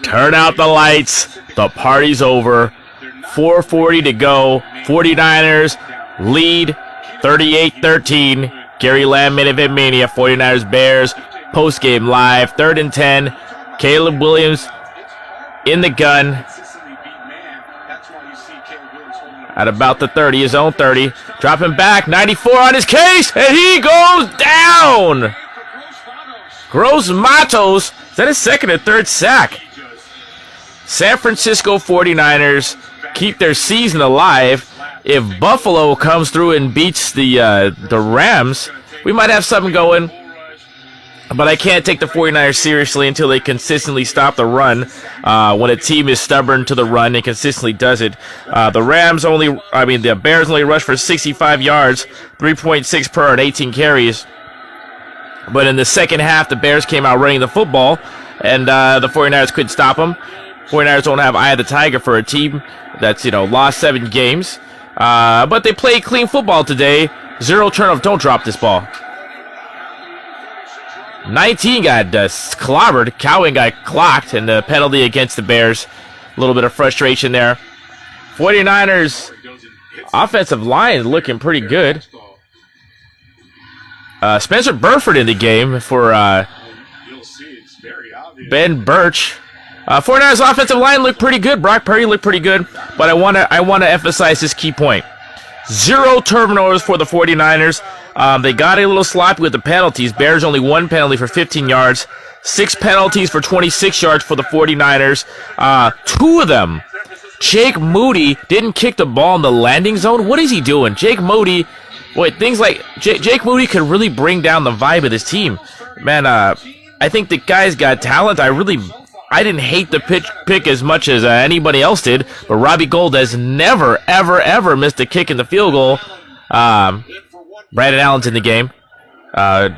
Turn out the lights. The party's over. 4:40 to go. 49ers lead 38-13. Gary Lamm, Main Event Mania. 49ers Bears post-game live. 3rd and 10. Caleb Williams in the gun. At about the 30, his own 30. Dropping back, 94 on his case, and he goes down! Gross Matos, is that his second or third sack? San Francisco 49ers keep their season alive. If Buffalo comes through and beats the Rams, we might have something going. But I can't take the 49ers seriously until they consistently stop the run. When a team is stubborn to the run and consistently does it. The Bears only rushed for 65 yards, 3.6 per on 18 carries. But in the second half, the Bears came out running the football, and the 49ers couldn't stop them. 49ers don't have eye of the tiger for a team that's, lost 7 games. But they played clean football today. 0 turnovers. Don't drop this ball. 19 got clobbered. Cowan got clocked, and the penalty against the Bears. A little bit of frustration there. 49ers offensive line looking pretty good. Spencer Burford in the game for Ben Birch. 49ers offensive line looked pretty good. Brock Purdy looked pretty good, but I want to emphasize this key point. 0 turnovers for the 49ers. They got a little sloppy with the penalties. Bears only 1 penalty for 15 yards. 6 penalties for 26 yards for the 49ers. 2 of them. Jake Moody didn't kick the ball in the landing zone. What is he doing? Jake Moody, things like Jake Moody could really bring down the vibe of this team. Man, I think the guy's got talent. I didn't hate the pick as much as anybody else did, but Robbie Gould has never, ever, ever missed a kick in the field goal. Brandon Allen's in the game. But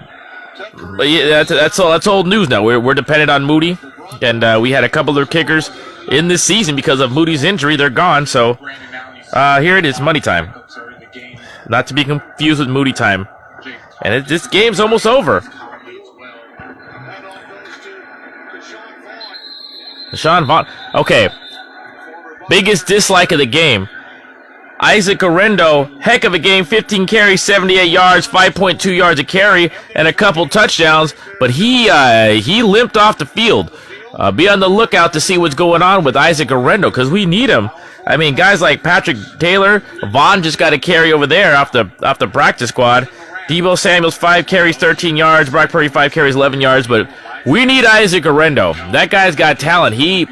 yeah, that's old news now. We're dependent on Moody, and we had a couple of kickers in this season because of Moody's injury. They're gone, so here it is, money time. Not to be confused with Moody time. And this game's almost over. Deshaun Vaughn. Okay. Biggest dislike of the game. Isaac Orendo, heck of a game, 15 carries, 78 yards, 5.2 yards a carry, and a couple touchdowns, but he limped off the field. Be on the lookout to see what's going on with Isaac Orendo, because we need him. I mean, guys like Patrick Taylor, Vaughn just got a carry over there off the practice squad. Deebo Samuel's 5 carries, 13 yards, Brock Purdy 5 carries, 11 yards, but we need Isaac Orendo. That guy's got talent. He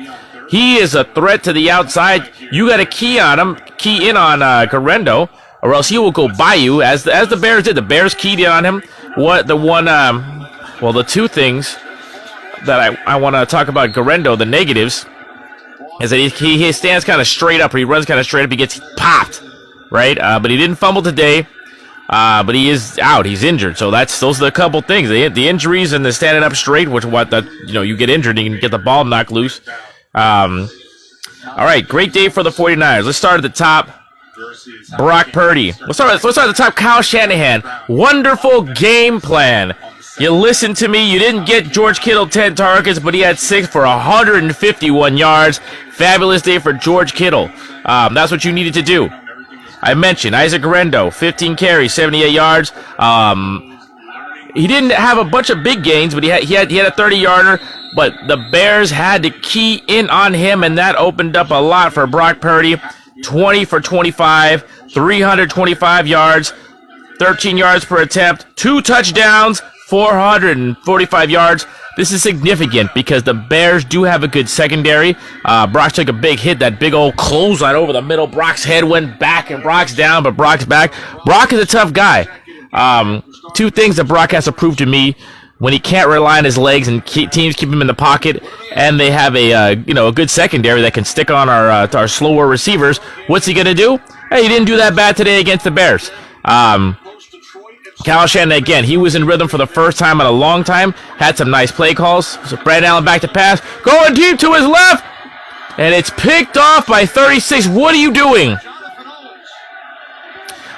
is a threat to the outside. You got to key in on Orendo, or else he will go by you, as the Bears did. The Bears keyed in on him. The 2 things that I want to talk about Orendo, the negatives, is that he stands kind of straight up, or he runs kind of straight up. He gets popped, right? But he didn't fumble today. But he is out. He's injured. So those are the couple things. The injuries and the standing up straight, you get injured and you can get the ball knocked loose. All right, great day for the 49ers. Let's start at the top. Brock Purdy. Let's start at the top. Kyle Shanahan. Wonderful game plan. You listened to me. You didn't get George Kittle 10 targets, but he had 6 for 151 yards. Fabulous day for George Kittle. That's what you needed to do. I mentioned Isaac Orendo, 15 carries, 78 yards. He didn't have a bunch of big gains, but he had a 30-yarder. But the Bears had to key in on him, and that opened up a lot for Brock Purdy. 20 for 25, 325 yards, 13 yards per attempt, 2 touchdowns, 445 yards. This is significant because the Bears do have a good secondary. Brock took a big hit, that big old clothesline over the middle. Brock's head went back, and Brock's down, but Brock's back. Brock is a tough guy. 2 things that Brock has to prove to me: when he can't rely on his legs and teams keep him in the pocket, and they have a good secondary that can stick on our slower receivers. What's he gonna do? Hey, he didn't do that bad today against the Bears. Kyle Shanahan, again, he was in rhythm for the first time in a long time. Had some nice play calls. So Brandon Allen back to pass. Going deep to his left. And it's picked off by 36. What are you doing?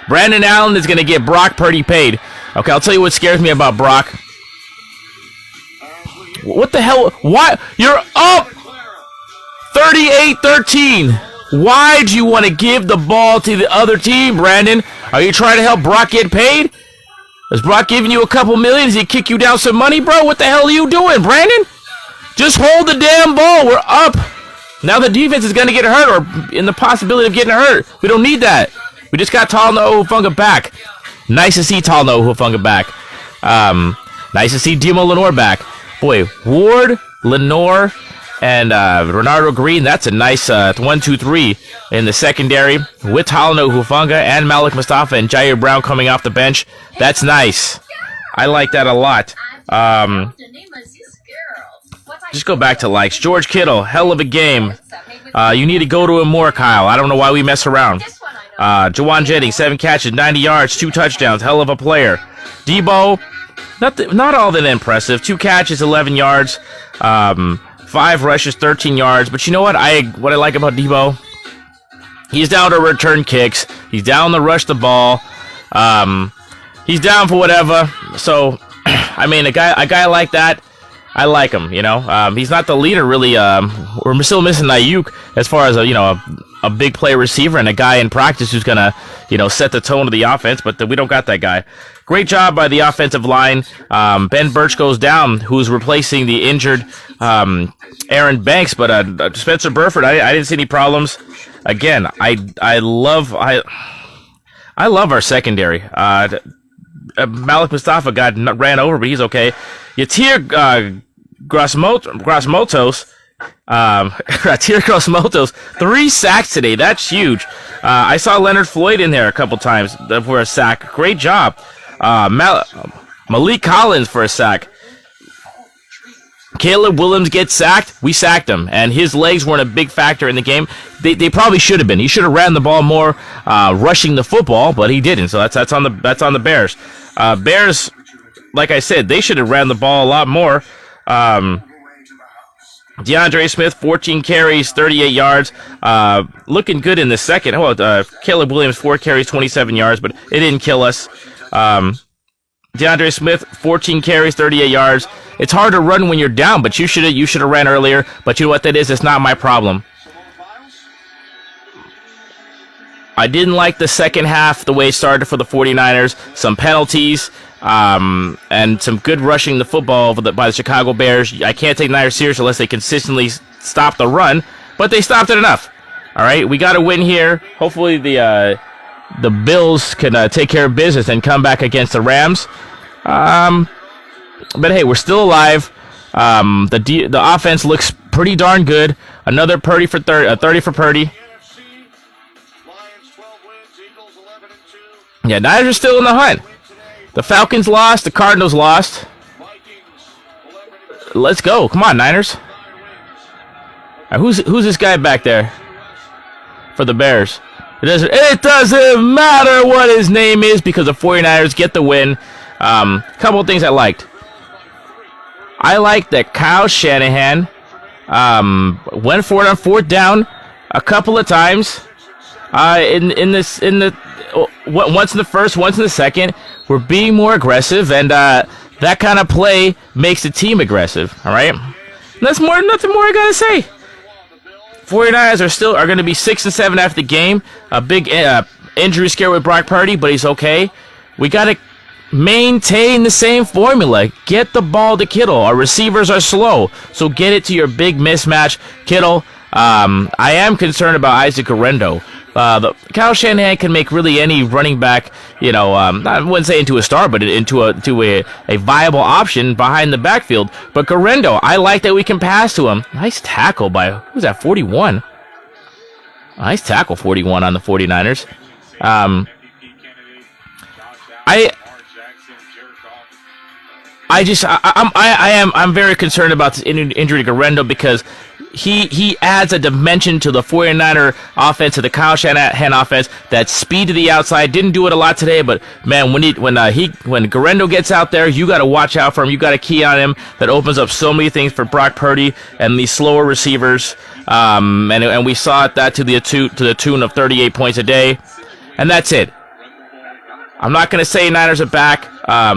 Brandon Allen is going to get Brock Purdy paid. Okay, I'll tell you what scares me about Brock. What the hell? Why? You're up 38-13. Why do you want to give the ball to the other team, Brandon? Are you trying to help Brock get paid? Is Brock giving you a couple million? Does he kick you down some money, bro? What the hell are you doing, Brandon? Just hold the damn ball. We're up. Now the defense is going to get hurt or in the possibility of getting hurt. We don't need that. We just got Talanoa Hufanga back. Nice to see Talanoa Hufanga back. Nice to see Demo Lenore back. Boy, Ward, Lenore, and Renardo Green, that's a nice 1-2-3 in the secondary with Talanoa Hufanga and Malik Mustafa and Jair Brown coming off the bench. That's nice. I like that a lot. Just go back to likes. George Kittle, hell of a game. You need to go to him more, Kyle. I don't know why we mess around. Jawan Jennings, 7 catches, 90 yards, 2 touchdowns. Hell of a player. Debo, not all that impressive. 2 catches, 11 yards. 5 rushes, 13 yards. But you know what? What I like about Debo, he's down to return kicks. He's down to rush the ball. He's down for whatever. So, I mean, a guy like that, I like him, you know. He's not the leader, really. We're still missing Ayuk as far as, a big play receiver and a guy in practice who's going to, set the tone of the offense, but we don't got that guy. Great job by the offensive line. Ben Birch goes down, who's replacing the injured Aaron Banks, but Spencer Burford, I didn't see any problems. Again, I love our secondary. Malik Mustafa ran over, but he's okay. Yatir Grossmotos, 3 sacks today. That's huge. I saw Leonard Floyd in there a couple times for a sack. Great job. Malik Collins for a sack. Caleb Williams gets sacked. We sacked him, and his legs weren't a big factor in the game. They probably should have been. He should have ran the ball more, rushing the football, but he didn't. So that's on the Bears. Bears, like I said, they should have ran the ball a lot more. DeAndre Smith, 14 carries, 38 yards. Looking good in the second. Caleb Williams, 4 carries, 27 yards, but it didn't kill us. DeAndre Smith, 14 carries, 38 yards. It's hard to run when you're down, but you should have ran earlier. But you know what that is? It's not my problem. I didn't like the second half, the way it started for the 49ers. Some penalties, and some good rushing the football by the Chicago Bears. I can't take Niners serious unless they consistently stop the run, but they stopped it enough. All right, we got to win here. Hopefully the Bills can take care of business and come back against the Rams. But hey, we're still alive. The offense looks pretty darn good. Another Purdy for 30 for Purdy. Yeah, Niners are still in the hunt. The Falcons lost. The Cardinals lost. Let's go. Come on, Niners. Right, who's this guy back there for the Bears? It doesn't matter what his name is because the 49ers get the win. Couple of things I liked. I liked that Kyle Shanahan went for it on 4th down a couple of times. Once in the first, once in the second, we're being more aggressive, and that kind of play makes the team aggressive. All right, nothing more I gotta say. 49ers are going to be 6-7 after the game. A big injury scare with Brock Purdy, but he's okay. We gotta maintain the same formula. Get the ball to Kittle. Our receivers are slow, so get it to your big mismatch, Kittle. I am concerned about Isaac Guerrero. Kyle Shanahan can make really any running back, I wouldn't say into a star, but into a viable option behind the backfield. But Guerrero, I like that we can pass to him. Nice tackle by, who's that, 41? Nice tackle, 41 on the 49ers. I'm very concerned about this injury to Guerrero because he adds a dimension to the 49er offense, to the Kyle Shanahan offense. That speed to the outside, didn't do it a lot today, but man, when Guerrero gets out there, you got to watch out for him. You got to key on him. That opens up so many things for Brock Purdy and these slower receivers. And we saw that to the tune of 38 points a day, and that's it. I'm not going to say Niners are back.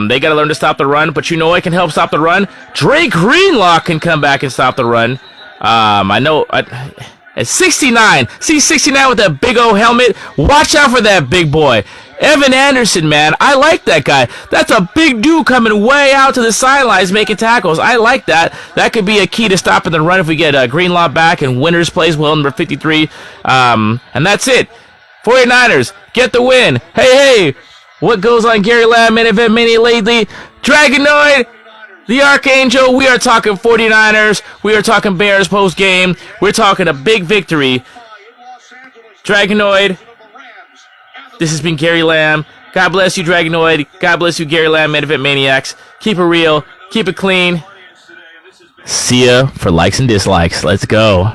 They got to learn to stop the run, but you know what can help stop the run? Dre Greenlaw can come back and stop the run. I know. At 69, see 69 with that big old helmet. Watch out for that big boy. Evan Anderson, man, I like that guy. That's a big dude coming way out to the sidelines making tackles. I like that. That could be a key to stopping the run if we get Greenlaw back and Winters plays well, number 53. And that's it. 49ers, get the win. Hey, what goes on Gary Lamm and Event Mania lately? Dragonoid, the Archangel, we are talking 49ers. We are talking Bears post-game. We're talking a big victory. Dragonoid, this has been Gary Lamm. God bless you, Dragonoid. God bless you, Gary Lamm, Main Event Maniacs. Keep it real. Keep it clean. See ya for likes and dislikes. Let's go.